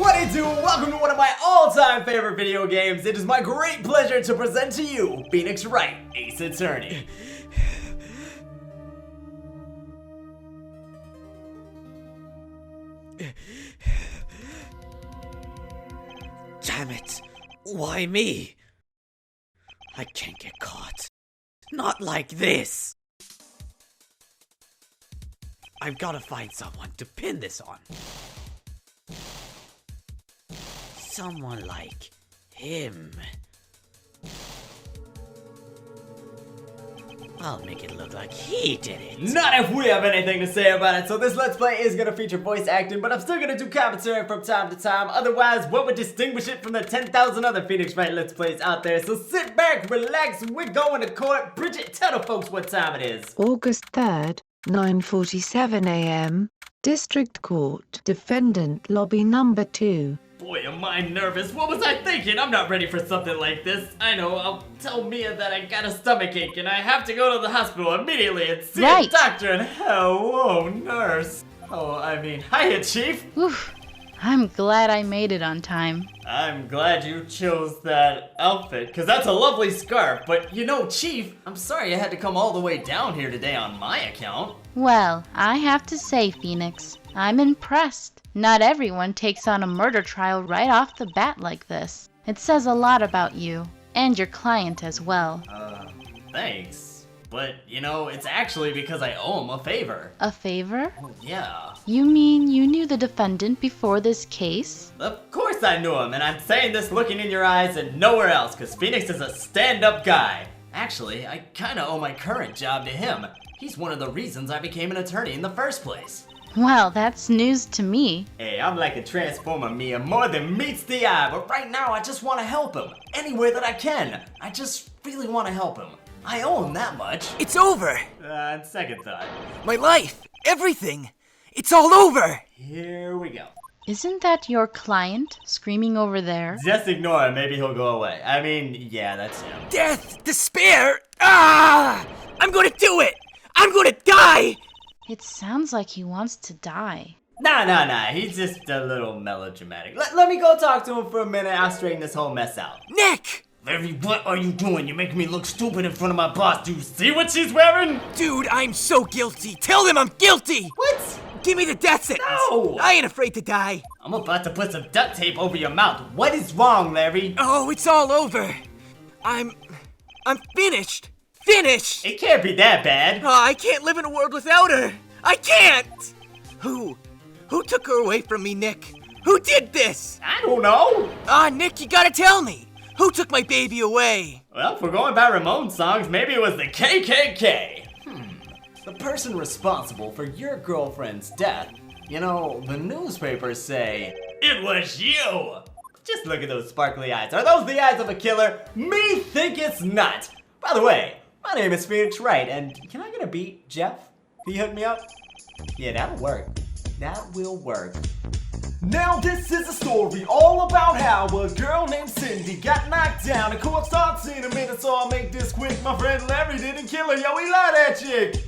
What do you do? Welcome to one of my all-time favorite video games. It is my great pleasure to present to you Phoenix Wright, Ace Attorney. Damn it! Why me? I can't get caught. Not like this! I've gotta find someone to pin this on. Someone like him. I'll make it look like he did it. Not if we have anything to say about it. So this Let's Play is gonna feature voice acting, but I'm still gonna do commentary from time to time. Otherwise, what would distinguish it from the 10,000 other Phoenix Wright Let's Plays out there? So sit back, relax, we're going to court. Bridget, tell the folks what time it is. August 3rd, 9:47 a.m. District Court, Defendant Lobby Number 2. Boy, am I nervous. What was I thinking? I'm not ready for something like this. I know, I'll tell Mia that I got a stomachache and I have to go to the hospital immediately and see a doctor and hello, nurse. Oh, I mean, hiya, Chief. Oof, I'm glad I made it on time. I'm glad you chose that outfit, because that's a lovely scarf. But you know, Chief, I'm sorry I had to come all the way down here today on my account. Well, I have to say, Phoenix, I'm impressed. Not everyone takes on a murder trial right off the bat like this. It says a lot about you, and your client as well. Thanks. But, you know, it's actually because I owe him a favor. A favor? Oh, yeah. You mean you knew the defendant before this case? Of course I knew him, and I'm saying this looking in your eyes and nowhere else, because Phoenix is a stand-up guy. Actually, I kinda owe my current job to him. He's one of the reasons I became an attorney in the first place. Well, that's news to me. Hey, I'm like a transformer, Mia, more than meets the eye, but right now I just want to help him. Any way that I can. I just really want to help him. I owe him that much. It's over! On second thought. My life! Everything! It's all over! Here we go. Isn't that your client screaming over there? Just ignore him, maybe he'll go away. I mean, yeah, that's him. Death! Despair! Ah! I'm gonna do it! I'm gonna die! It sounds like he wants to die. Nah, he's just a little melodramatic. Let me go talk to him for a minute, I'll straighten this whole mess out. Nick! Larry, what are you doing? You're making me look stupid in front of my boss. Do you see what she's wearing? Dude, I'm so guilty! Tell them I'm guilty! What? Give me the death sentence! No! I ain't afraid to die! I'm about to put some duct tape over your mouth. What is wrong, Larry? Oh, it's all over! I'm finished! Finished! It can't be that bad. Oh, I can't live in a world without her! I can't! Who took her away from me, Nick? Who did this? I don't know. Nick, you gotta tell me! Who took my baby away? Well, if we're going by Ramones songs, maybe it was the KKK. The person responsible for your girlfriend's death. You know, the newspapers say, it was you! Just look at those sparkly eyes. Are those the eyes of a killer? Me think it's not. By the way, my name is Phoenix Wright, and can I get a beat, Jeff? Can you hook me up? Yeah, that'll work. That will work. Now this is a story all about how a girl named Cindy got knocked down and court starts in a minute, so I'll make this quick. My friend Larry didn't kill her, yo, he lied that chick.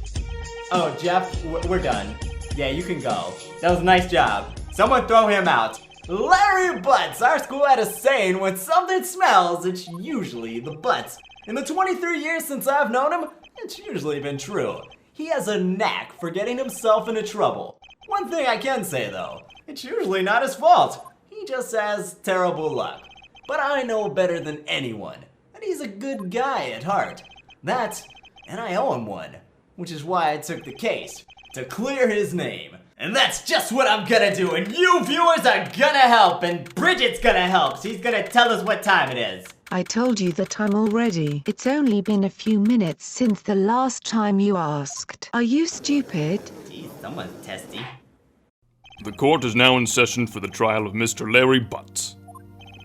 Oh, Jeff, we're done. Yeah, you can go. That was a nice job. Someone throw him out. Larry Butts! Our school had a saying, when something smells, it's usually the butts. In the 23 years since I've known him, it's usually been true. He has a knack for getting himself into trouble. One thing I can say though, it's usually not his fault. He just has terrible luck. But I know better than anyone that he's a good guy at heart. That, and I owe him one, which is why I took the case, to clear his name. And that's just what I'm gonna do, and you viewers are gonna help, and Bridget's gonna help. She's gonna tell us what time it is. I told you the time already. It's only been a few minutes since the last time you asked. Are you stupid? Geez, someone's testy. The court is now in session for the trial of Mr. Larry Butts.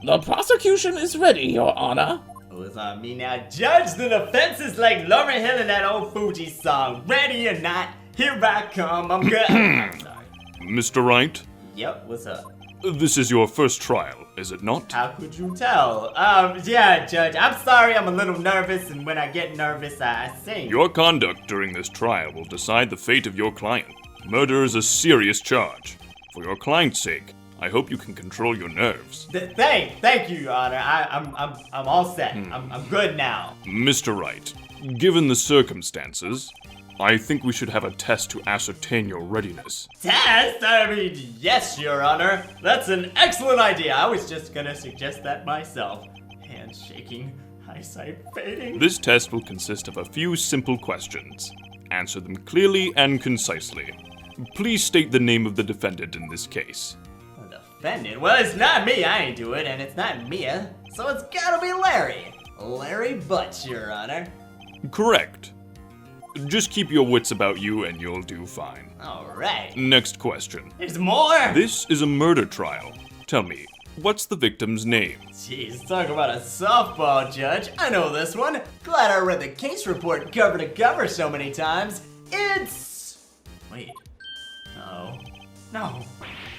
The prosecution is ready, Your Honor. Who's on me now? Judge, the defense is like Lauryn Hill in that old Fuji song. Ready or not, here I come. I'm good. Sorry. Mr. Wright? Yep, what's up? This is your first trial, is it not? How could you tell? Yeah, Judge, I'm sorry I'm a little nervous, and when I get nervous, I sing. Your conduct during this trial will decide the fate of your client. Murder is a serious charge. For your client's sake, I hope you can control your nerves. Thank you, Your Honor. I'm all set. I'm good now. Mr. Wright, given the circumstances, I think we should have a test to ascertain your readiness. Test? I mean, yes, Your Honor. That's an excellent idea. I was just gonna suggest that myself. Hands shaking, eyesight fading. This test will consist of a few simple questions. Answer them clearly and concisely. Please state the name of the defendant in this case. Defendant? Well, it's not me. I ain't do it, and it's not Mia. So it's gotta be Larry. Larry Butch, Your Honor. Correct. Just keep your wits about you and you'll do fine. Alright. Next question. There's more? This is a murder trial. Tell me, what's the victim's name? Jeez, talk about a softball, Judge. I know this one. Glad I read the case report cover to cover so many times. It's... Wait. No.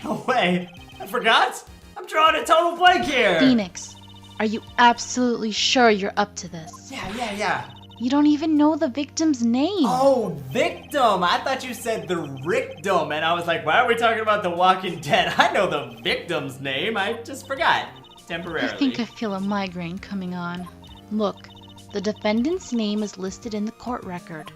No way. I forgot. I'm drawing a total blank here. Phoenix, are you absolutely sure you're up to this? Yeah. You don't even know the victim's name. Oh, victim. I thought you said the rictum, and I was like, why are we talking about The Walking Dead? I know the victim's name. I just forgot. Temporarily. I think I feel a migraine coming on. Look, the defendant's name is listed in the court record.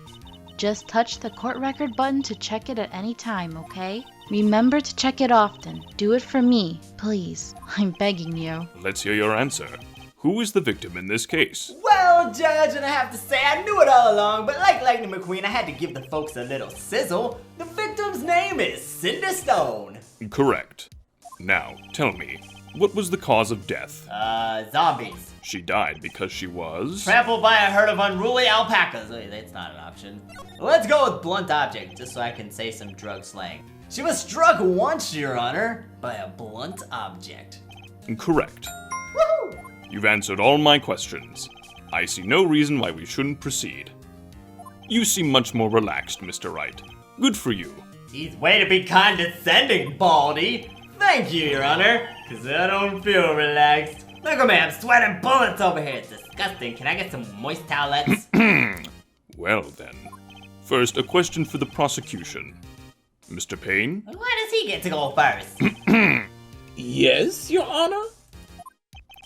Just touch the court record button to check it at any time, okay? Remember to check it often. Do it for me, please. I'm begging you. Let's hear your answer. Who is the victim in this case? Well, Judge, and I have to say I knew it all along, but like Lightning McQueen, I had to give the folks a little sizzle. The victim's name is Cinder Stone. Correct. Now, tell me, what was the cause of death? Zombies. She died because she was... Trampled by a herd of unruly alpacas. Wait, that's not an option. Let's go with blunt object, just so I can say some drug slang. She was struck once, Your Honor, by a blunt object. Correct. Woohoo! You've answered all my questions. I see no reason why we shouldn't proceed. You seem much more relaxed, Mr. Wright. Good for you. Geez, way to be condescending, Baldy. Thank you, Your Honor, because I don't feel relaxed. Look at me, I'm sweating bullets over here. It's disgusting. Can I get some moist towelettes? Well then. First, a question for the prosecution. Mr. Payne? Why does he get to go first? Yes, Your Honor?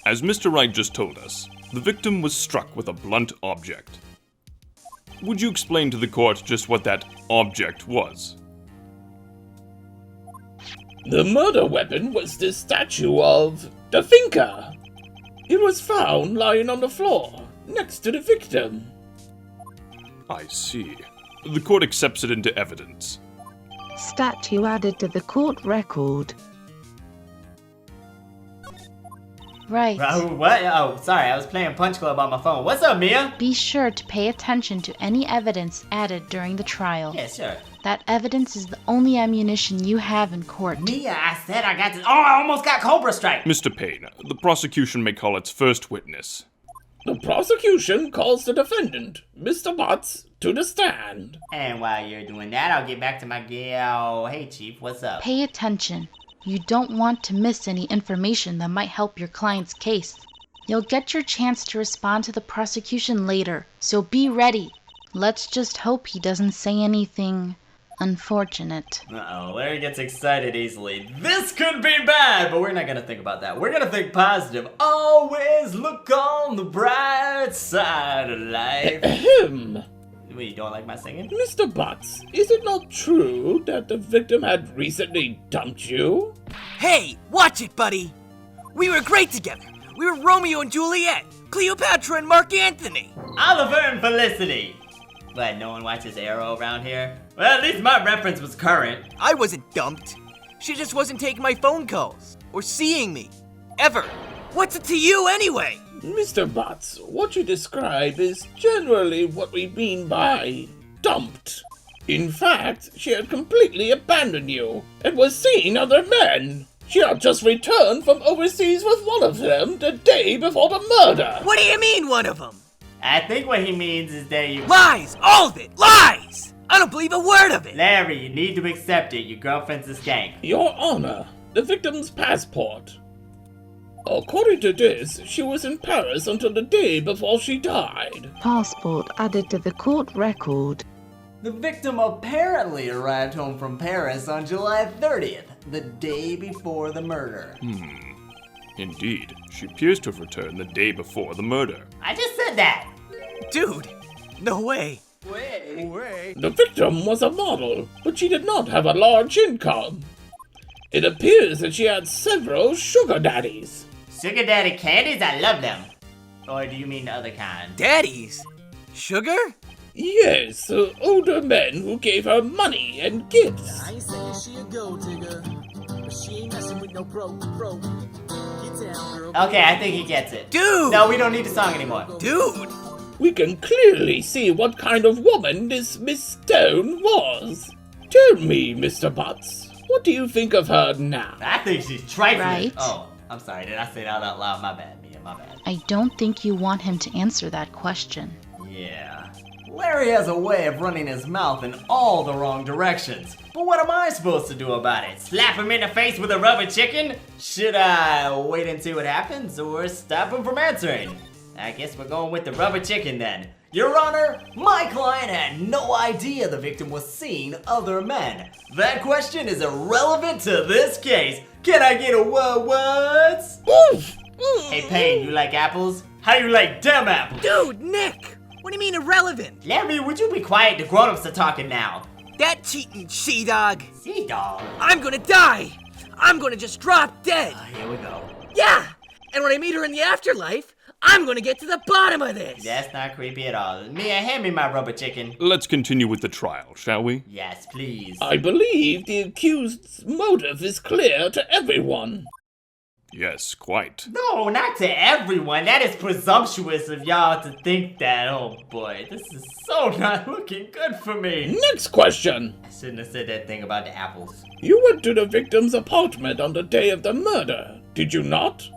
As Mr. Wright just told us, the victim was struck with a blunt object. Would you explain to the court just what that object was? The murder weapon was the statue of the thinker. It was found lying on the floor, next to the victim. I see. The court accepts it into evidence. Statue added to the court record. Right. What? Oh, sorry, I was playing Punch Club on my phone. What's up, Mia? Be sure to pay attention to any evidence added during the trial. Yeah, sure. That evidence is the only ammunition you have in court. Mia, I said I got this. Oh, I almost got Cobra Strike. Mr. Payne, the prosecution may call its first witness. The prosecution calls the defendant, Mr. Butts, to the stand. And while you're doing that, I'll get back to my gal. Hey, Chief, what's up? Pay attention. You don't want to miss any information that might help your client's case. You'll get your chance to respond to the prosecution later, so be ready. Let's just hope he doesn't say anything unfortunate. Uh-oh, Larry gets excited easily. This could be bad, but we're not gonna think about that. We're gonna think positive. Always look on the bright side of life. Ahem. Wait, you don't like my singing? Mr. Butts, is it not true that the victim had recently dumped you? Hey, watch it, buddy. We were great together. We were Romeo and Juliet, Cleopatra and Mark Antony. Oliver and Felicity. What, no one watches Arrow around here? Well, at least my reference was current. I wasn't dumped. She just wasn't taking my phone calls or seeing me. Ever. What's it to you anyway? Mr. Butts, what you describe is generally what we mean by dumped. In fact, she had completely abandoned you and was seeing other men. She had just returned from overseas with one of them the day before the murder. What do you mean, one of them? I think what he means is that you... Lies! All of it! Lies! I don't believe a word of it! Larry, you need to accept it. Your girlfriend's a skank. Your Honor, the victim's passport. According to this, she was in Paris until the day before she died. Passport added to the court record. The victim apparently arrived home from Paris on July 30th. the day before the murder. Indeed, she appears to have returned the day before the murder. I just said that! Dude, no way. The victim was a model, but she did not have a large income. It appears that she had several sugar daddies. Sugar daddy candies? I love them. Or do you mean the other kind? Daddies? Sugar? Yes, older men who gave her money and gifts. I ain't saying she a gold digger, but she ain't messing with no pro. Get down, girl. Okay, I think he gets it. Dude! No, we don't need the song anymore. Dude! We can clearly see what kind of woman this Miss Stone was. Tell me, Mr. Butts, what do you think of her now? I think she's trifling. Right. Oh, I'm sorry. Did I say that out loud? My bad, Mia. My bad. I don't think you want him to answer that question. Yeah. Larry has a way of running his mouth in all the wrong directions. But what am I supposed to do about it? Slap him in the face with a rubber chicken? Should I wait and see what happens or stop him from answering? I guess we're going with the rubber chicken then. Your Honor, my client had no idea the victim was seeing other men. That question is irrelevant to this case. Can I get a what? Oof! Hey Payne, you like apples? How you like them apples? Dude, Nick! What do you mean irrelevant? Larry, would you be quiet? The grown-ups are talking now. That cheating she-dog. See, dog. I'm gonna die! I'm gonna just drop dead! Here we go. Yeah! And when I meet her in the afterlife, I'm gonna get to the bottom of this! That's not creepy at all. Mia, hand me my rubber chicken. Let's continue with the trial, shall we? Yes, please. I believe the accused's motive is clear to everyone. Yes, quite. No, not to everyone. That is presumptuous of y'all to think that. Oh boy, this is so not looking good for me. Next question. I shouldn't have said that thing about the apples. You went to the victim's apartment on the day of the murder, did you not?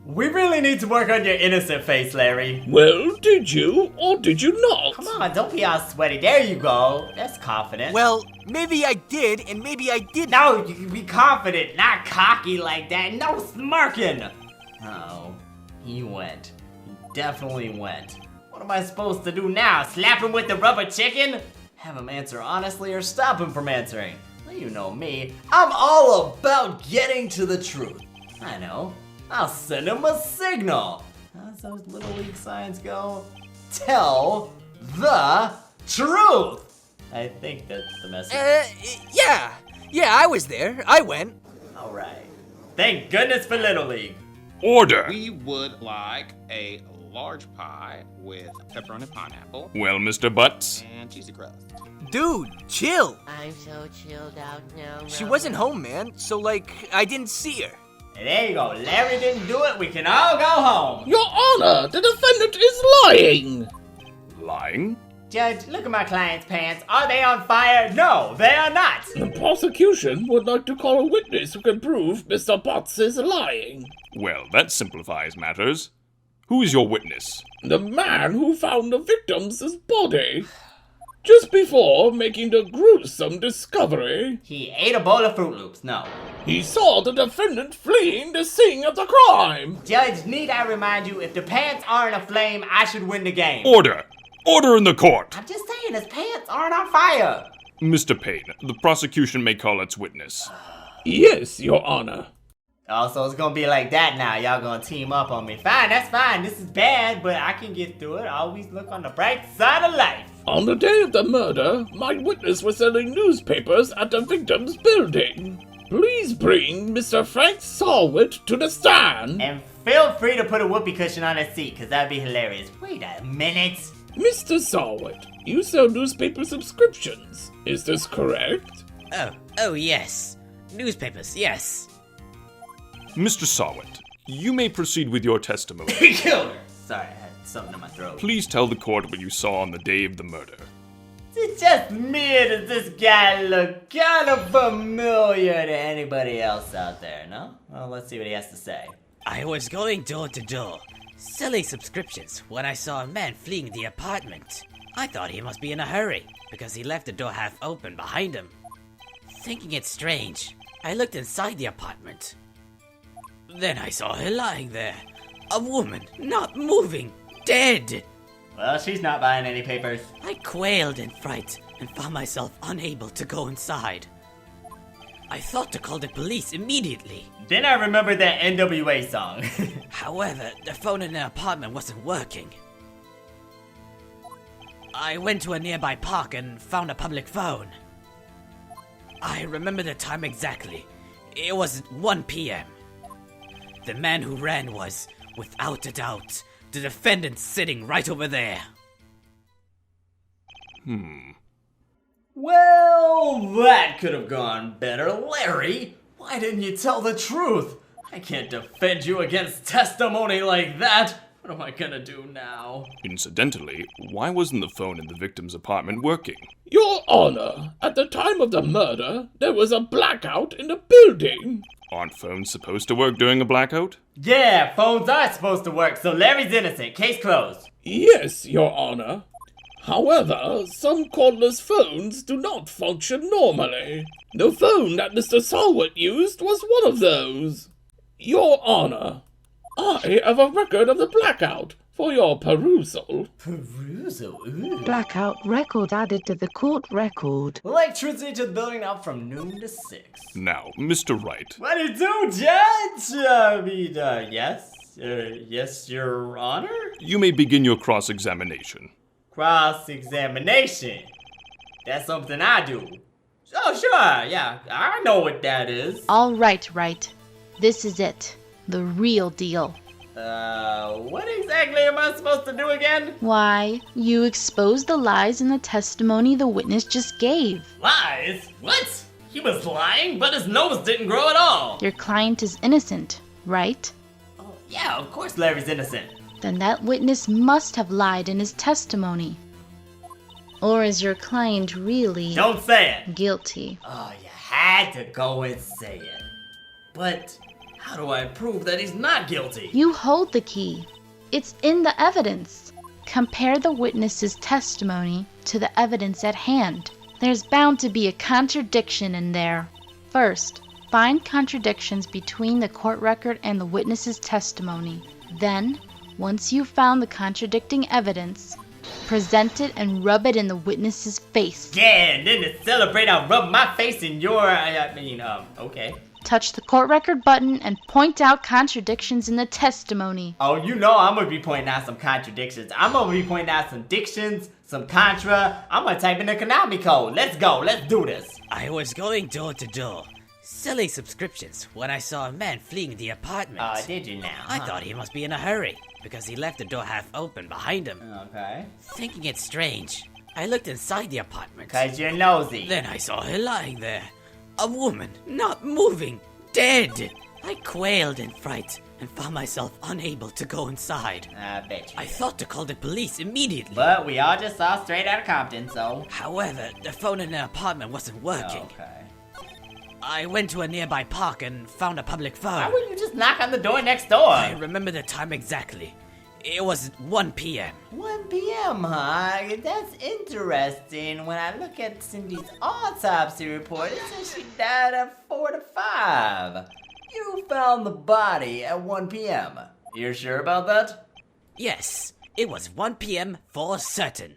We really need to work on your innocent face, Larry. Well, did you or did you not? Come on, don't be all sweaty. There you go. That's confident. Well, maybe I did, and maybe I didn't. No, you can be confident, not cocky like that. No smirking. Oh, he went. He definitely went. What am I supposed to do now? Slap him with the rubber chicken? Have him answer honestly or stop him from answering? Well, you know me. I'm all about getting to the truth. I know. I'll send him a signal. How's those Little League signs go? Tell the truth. I think that's the message. Yeah, I was there. I went. All right. Thank goodness for Little League. Order! We would like a large pie with pepperoni pineapple Well, Mr. Butts, and cheesy crust. Dude, chill. I'm so chilled out now. She wasn't home, man, so I didn't see her. There you go. Larry didn't do it. We can all go home. Your Honor, the defendant is lying. lying? Judge, look at my client's pants. Are they on fire? No, they are not. The prosecution would like to call a witness who can prove Mr. Butts is lying. Well, that simplifies matters. Who is your witness? The man who found the victim's body. Just before making the gruesome discovery, He ate a bowl of Fruit Loops. No. he saw the defendant fleeing the scene of the crime. Judge, need I remind you, if the pants aren't aflame, I should win the game. Order! Order in the court! I'm just saying, his pants aren't on fire. Mr. Payne, the prosecution may call its witness. Yes, Your Honor. Oh, so it's gonna be like that now. Y'all gonna team up on me. Fine, that's fine. This is bad, but I can get through it. Always look on the bright side of life. On the day of the murder, my witness was selling newspapers at the victim's building. Please bring Mr. Frank Sawit to the stand. And feel free to put a whoopee cushion on his seat, because that'd be hilarious. Wait a minute. Mr. Sawit, you sell newspaper subscriptions. Is this correct? Oh yes. Newspapers, yes. Mr. Sawit, you may proceed with your testimony. He killed her. Sorry, I had something in my throat. Please tell the court what you saw on the day of the murder. Is it just me, or does this guy look kind of familiar to anybody else out there, no? Well, let's see what he has to say. I was going door to door, selling subscriptions when I saw a man fleeing the apartment. I thought he must be in a hurry, because he left the door half open behind him. Thinking it strange, I looked inside the apartment. Then I saw her lying there. A woman, not moving, dead. Well, she's not buying any papers. I quailed in fright and found myself unable to go inside. I thought to call the police immediately. Then I remembered that NWA song. However, the phone in the apartment wasn't working. I went to a nearby park and found a public phone. I remember the time exactly. It was 1 p.m. The man who ran was, without a doubt, the defendant sitting right over there. Well, that could have gone better, Larry. Why didn't you tell the truth? I can't defend you against testimony like that. What am I gonna do now? Incidentally, why wasn't the phone in the victim's apartment working? Your Honor, at the time of the murder, there was a blackout in the building. Aren't phones supposed to work during a blackout? Yeah, phones are supposed to work, so Larry's innocent. Case closed. Yes, Your Honor. However, some cordless phones do not function normally. The phone that Mr. Salwat used was one of those. Your Honor, I have a record of the blackout for your perusal. Perusal? Ooh. Blackout record added to the court record. Electricity to the building now from noon to 6. Now, Mr. Wright, What do you do, Judge? Yes? Yes, Your Honor? you may begin your cross-examination. Cross-examination. That's something I do. Oh, sure, yeah, I know what that is. All right, Wright. This is it. The real deal. What exactly am I supposed to do again? Why, you exposed the lies in the testimony the witness just gave. Lies? What? He was lying, but his nose didn't grow at all. Your client is innocent, right? Oh, yeah, of course Larry's innocent. Then that witness must have lied in his testimony. Or is your client really Don't say it. guilty? Oh, you had to go and say it. But how do I prove that he's not guilty? You hold the key. It's in the evidence. Compare the witness's testimony to the evidence at hand. There's bound to be a contradiction in there. First, find contradictions between the court record and the witness's testimony. Then, once you've found the contradicting evidence, present it and rub it in the witness's face. Yeah, and then to celebrate, I'll rub my face in your, okay. Touch the court record button and point out contradictions in the testimony. Oh, you know I'm gonna be pointing out some contradictions. I'm gonna be pointing out some dictions, some contra. I'm gonna type in the Konami code. Let's go, let's do this. I was going door to door, selling subscriptions, when I saw a man fleeing the apartment. Did you now? I thought he must be in a hurry, because he left the door half open behind him. Okay. Thinking it strange, I looked inside the apartment. 'Cause you're nosy. Then I saw her lying there. A woman, not moving, dead. I quailed in fright and found myself unable to go inside. I bet you I did. thought to call the police immediately. But we all just saw straight out of Compton, so. However, the phone in the apartment wasn't working. Okay. I went to a nearby park and found a public phone. Why wouldn't you just knock on the door next door? I remember the time exactly. It was 1 p.m. 1 p.m., huh? That's interesting. When I look at Cindy's autopsy report, it says she died at 4 to 5. You found the body at 1 p.m. You're sure about that? Yes, it was 1 p.m. for certain.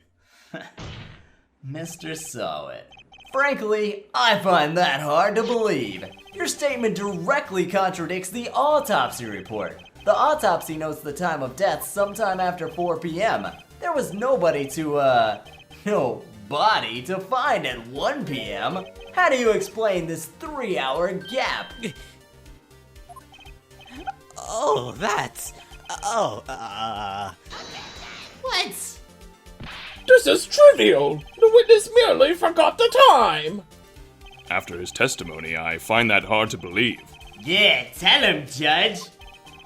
Mr. Sowit. Frankly, I find that hard to believe. Your statement directly contradicts the autopsy report. The autopsy notes the time of death sometime after 4 p.m. There was nobody no body to find at 1 p.m. How do you explain this 3-hour gap? Oh, that's... What? This is trivial. The witness merely forgot the time. After his testimony, I find that hard to believe. Yeah, tell him, Judge.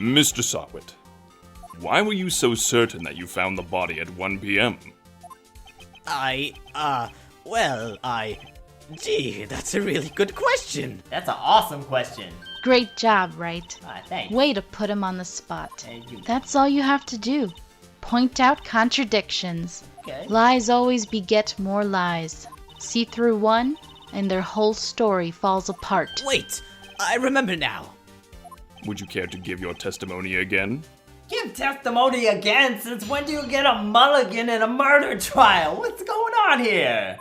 Mr. Sawit, why were you so certain that you found the body at 1 p.m.? Gee, that's a really good question. That's an awesome question. Great job, Wright. Thanks. Way to put him on the spot. Thank you. That's all you have to do. Point out contradictions. Okay. Lies always beget more lies. See through one, and their whole story falls apart. Wait, I remember now. Would you care to give your testimony again? Give testimony again? Since when do you get a mulligan in a murder trial? What's going on here?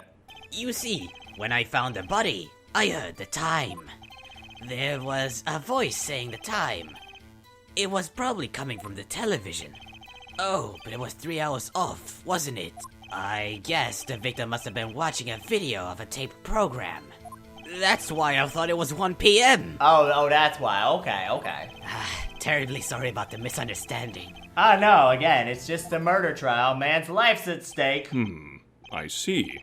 You see, when I found the body, I heard the time. There was a voice saying the time. It was probably coming from the television. Oh, but it was 3 hours off, wasn't it? I guess the victim must have been watching a video of a taped program. That's why I thought it was 1 p.m. Oh, that's why. Okay. Terribly sorry about the misunderstanding. No, again, it's just a murder trial. Man's life's at stake. I see.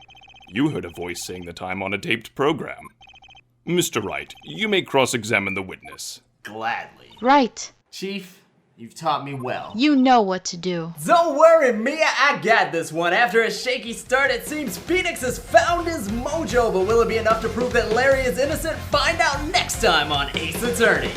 You heard a voice saying the time on a taped program. Mr. Wright, you may cross-examine the witness. Gladly. Right. Chief, you've taught me well. You know what to do. Don't worry, Mia, I got this one. After a shaky start, it seems Phoenix has found his mojo, but will it be enough to prove that Larry is innocent? Find out next time on Ace Attorney.